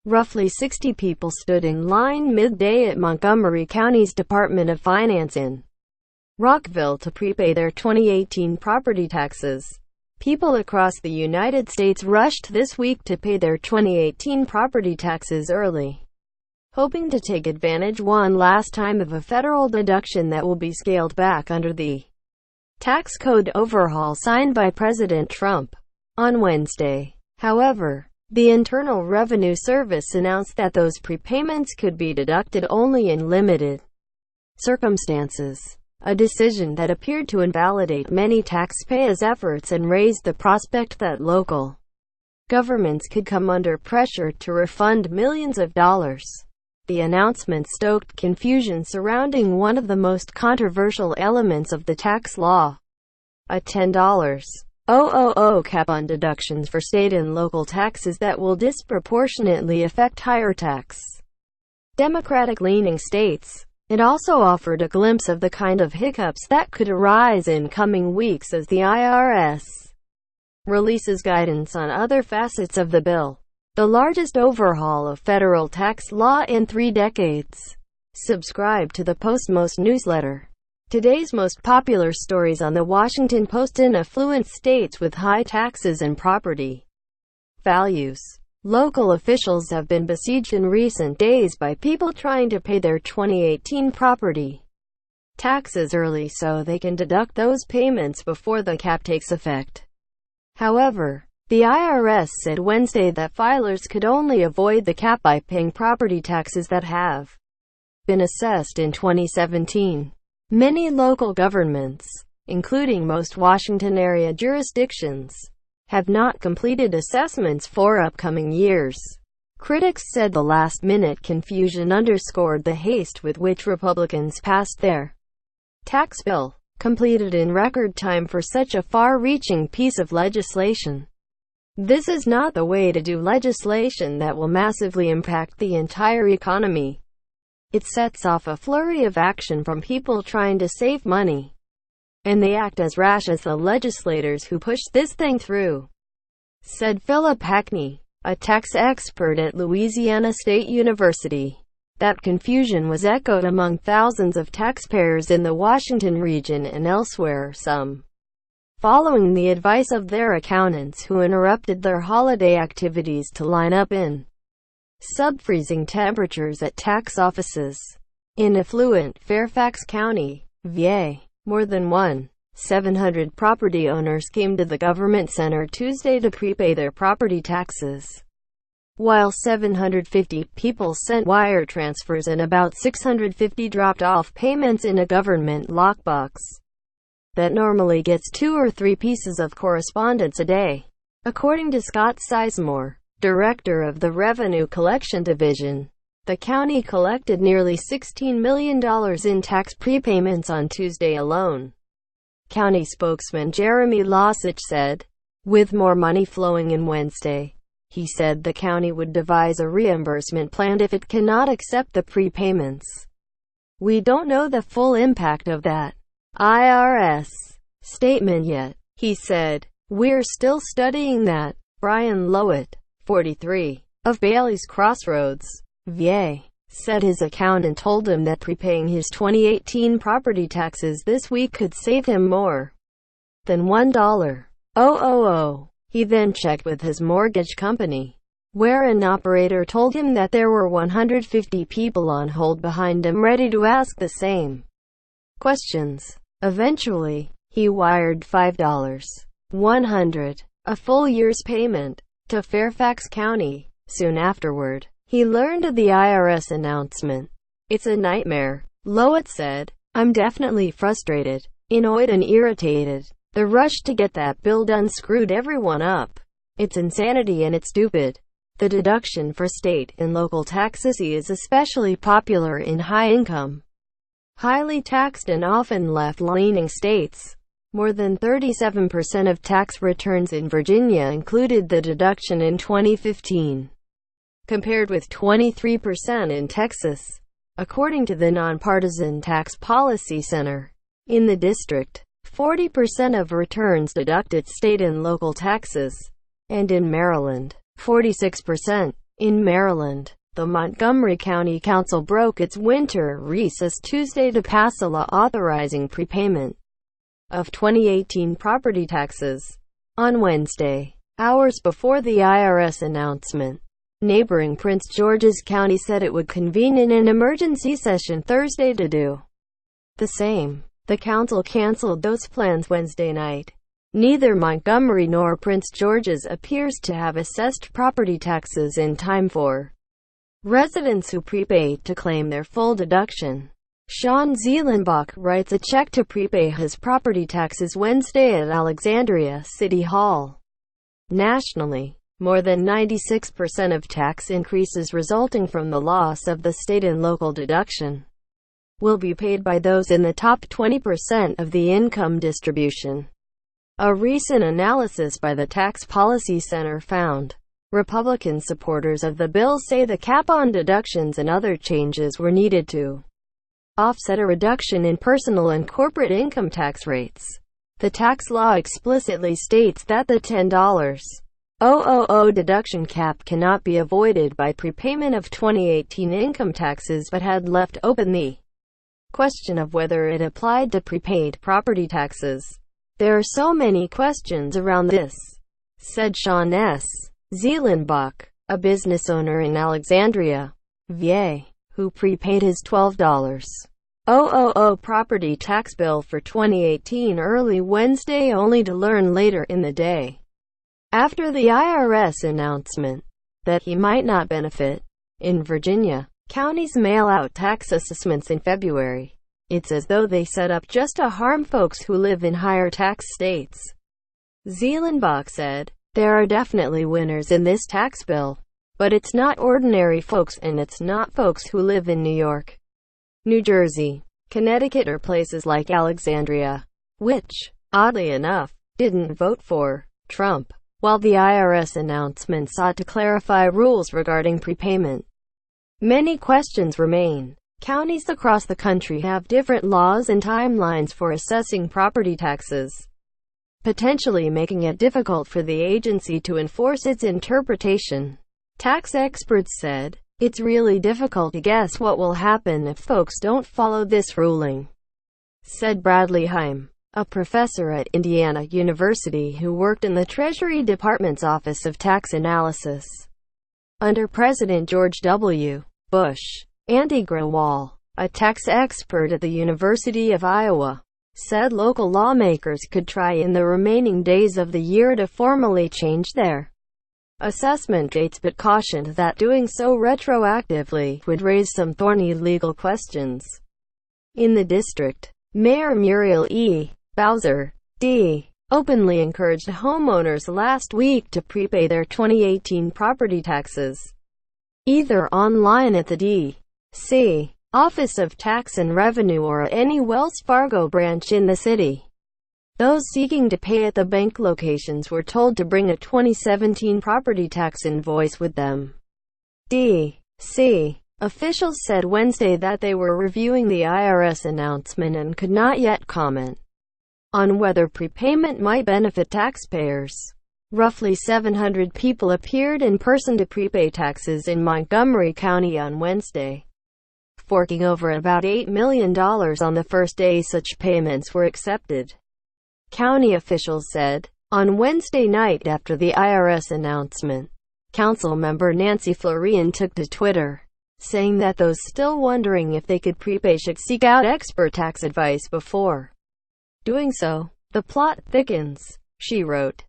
Roughly 60 people stood in line midday at Montgomery County's Department of Finance in Rockville to prepay their 2018 property taxes. People across the United States rushed this week to pay their 2018 property taxes early, hoping to take advantage one last time of a federal deduction that will be scaled back under the tax code overhaul signed by President Trump on Wednesday. However, the Internal Revenue Service announced that those prepayments could be deducted only in limited circumstances, a decision that appeared to invalidate many taxpayers' efforts and raised the prospect that local governments could come under pressure to refund millions of dollars. The announcement stoked confusion surrounding one of the most controversial elements of the tax law, a $10,000 cap on deductions for state and local taxes that will disproportionately affect higher tax Democratic-leaning states. It also offered a glimpse of the kind of hiccups that could arise in coming weeks as the IRS releases guidance on other facets of the bill, the largest overhaul of federal tax law in 3 decades. Subscribe to the Post-Most newsletter. Today's most popular stories on the Washington Post in affluent states with high taxes and property values. Local officials have been besieged in recent days by people trying to pay their 2018 property taxes early so they can deduct those payments before the cap takes effect. However, the IRS said Wednesday that filers could only avoid the cap by paying property taxes that have been assessed in 2017. Many local governments, including most Washington area jurisdictions, have not completed assessments for upcoming years. Critics said the last-minute confusion underscored the haste with which Republicans passed their tax bill, completed in record time for such a far-reaching piece of legislation. This is not the way to do legislation that will massively impact the entire economy. It sets off a flurry of action from people trying to save money, and they act as rash as the legislators who pushed this thing through, said Philip Hackney, a tax expert at Louisiana State University. That confusion was echoed among thousands of taxpayers in the Washington region and elsewhere, some following the advice of their accountants who interrupted their holiday activities to line up in sub-freezing temperatures at tax offices. In affluent Fairfax County, VA, more than 1,700 property owners came to the government center Tuesday to prepay their property taxes, while 750 people sent wire transfers and about 650 dropped off payments in a government lockbox that normally gets 2 or 3 pieces of correspondence a day. According to Scott Sizemore, director of the Revenue Collection Division, the county collected nearly $16 million in tax prepayments on Tuesday alone. County spokesman Jeremy Losich said, with more money flowing in Wednesday, he said the county would devise a reimbursement plan if it cannot accept the prepayments. We don't know the full impact of that IRS statement yet, he said. We're still studying that. Brian Lowett, 43, of Bailey's Crossroads, VA, said his accountant told him that prepaying his 2018 property taxes this week could save him more than $1,000. He then checked with his mortgage company, where an operator told him that there were 150 people on hold behind him ready to ask the same questions. Eventually, he wired $5,100, a full year's payment, to Fairfax County. Soon afterward, he learned of the IRS announcement. It's a nightmare, Lowett said. I'm definitely frustrated, annoyed and irritated. The rush to get that bill done screwed everyone up. It's insanity and it's stupid. The deduction for state and local taxes is especially popular in high-income, highly taxed and often left-leaning states. More than 37% of tax returns in Virginia included the deduction in 2015, compared with 23% in Texas, according to the Nonpartisan Tax Policy Center. In the district, 40% of returns deducted state and local taxes, and in Maryland, 46%. In Maryland, the Montgomery County Council broke its winter recess Tuesday to pass a law authorizing prepayment of 2018 property taxes. On Wednesday, hours before the IRS announcement, neighboring Prince George's County said it would convene in an emergency session Thursday to do the same. The council canceled those plans Wednesday night. Neither Montgomery nor Prince George's appears to have assessed property taxes in time for residents who prepaid to claim their full deduction. Sean Zeelenbach writes a check to prepay his property taxes Wednesday at Alexandria City Hall. Nationally, more than 96% of tax increases resulting from the loss of the state and local deduction will be paid by those in the top 20% of the income distribution. A recent analysis by the Tax Policy Center found Republican supporters of the bill say the cap on deductions and other changes were needed to offset a reduction in personal and corporate income tax rates. The tax law explicitly states that the $10,000 deduction cap cannot be avoided by prepayment of 2018 income taxes, but had left open the question of whether it applied to prepaid property taxes. "There are so many questions around this," said Sean S. Zeelenbach, a business owner in Alexandria, VA, who prepaid his $12,000 property tax bill for 2018 early Wednesday only to learn later in the day, after the IRS announcement, that he might not benefit. In Virginia, counties mail out tax assessments in February. It's as though they set up just to harm folks who live in higher tax states. Zeelenbach said, "There are definitely winners in this tax bill, but it's not ordinary folks, and it's not folks who live in New York, New Jersey, Connecticut, or places like Alexandria, which, oddly enough, didn't vote for Trump." While the IRS announcement sought to clarify rules regarding prepayment, many questions remain. Counties across the country have different laws and timelines for assessing property taxes, potentially making it difficult for the agency to enforce its interpretation. Tax experts said, "It's really difficult to guess what will happen if folks don't follow this ruling," said Bradley Heim, a professor at Indiana University who worked in the Treasury Department's Office of Tax Analysis under President George W. Bush. Andy Grewal, a tax expert at the University of Iowa, said local lawmakers could try in the remaining days of the year to formally change their assessment dates, but cautioned that doing so retroactively would raise some thorny legal questions. In the district, Mayor Muriel E. Bowser, D., openly encouraged homeowners last week to prepay their 2018 property taxes, either online at the D.C. Office of Tax and Revenue or at any Wells Fargo branch in the city. Those seeking to pay at the bank locations were told to bring a 2017 property tax invoice with them. D.C. officials said Wednesday that they were reviewing the IRS announcement and could not yet comment on whether prepayment might benefit taxpayers. Roughly 700 people appeared in person to prepay taxes in Montgomery County on Wednesday, forking over about $8 million on the first day such payments were accepted. County officials said, on Wednesday night after the IRS announcement, Council member Nancy Florian took to Twitter, saying that those still wondering if they could prepay should seek out expert tax advice before doing so. "The plot thickens," she wrote.